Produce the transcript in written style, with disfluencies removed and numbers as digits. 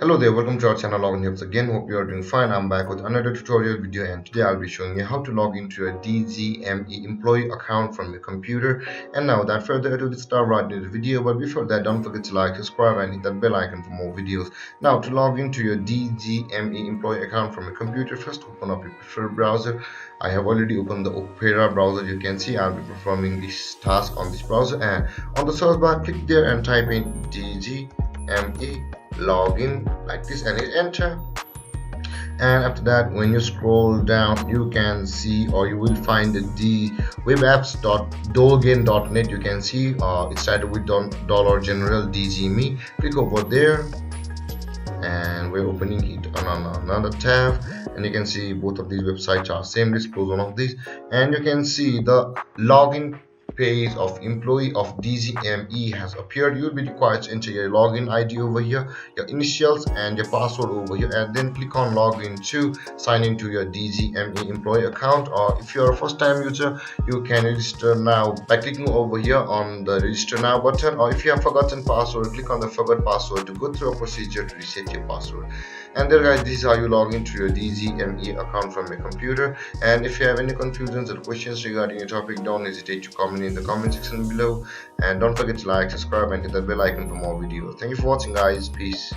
Hello there, welcome to our channel Login Tips again. Hope you are doing fine. I'm back with another tutorial video, and today I'll be showing you how to log into your DGme employee account from your computer. And now without further ado, let's start right into the video. But before that, don't forget to like, subscribe and hit that bell icon for more videos. Now to log into your DGme employee account from your computer, first open up your preferred browser. I have already opened the Opera browser. You can see I'll be performing this task on this browser, and on the search bar click there and type in DGme login like this and hit enter. And after that, when you scroll down, you can see, or you will find the webapps.dolgen.net. you can see it started with $general DGme. Click over there and we're opening it on another tab, and you can see both of these websites are same. Let's close one of these, and you can see the login page of employee of DGme has appeared. You will be required to enter your login ID over here, your initials and your password over here, and then click on login to sign into your DGme employee account. Or if you're a first-time user, you can register now by clicking over here on the register now button. Or if you have forgotten password, click on the forgot password to go through a procedure to reset your password. And there guys, this is how you log into your DGme account from your computer. And if you have any confusions or questions regarding your topic, don't hesitate to comment in the comment section below, and don't forget to like, subscribe and hit the bell icon for more videos. Thank you for watching guys. Peace.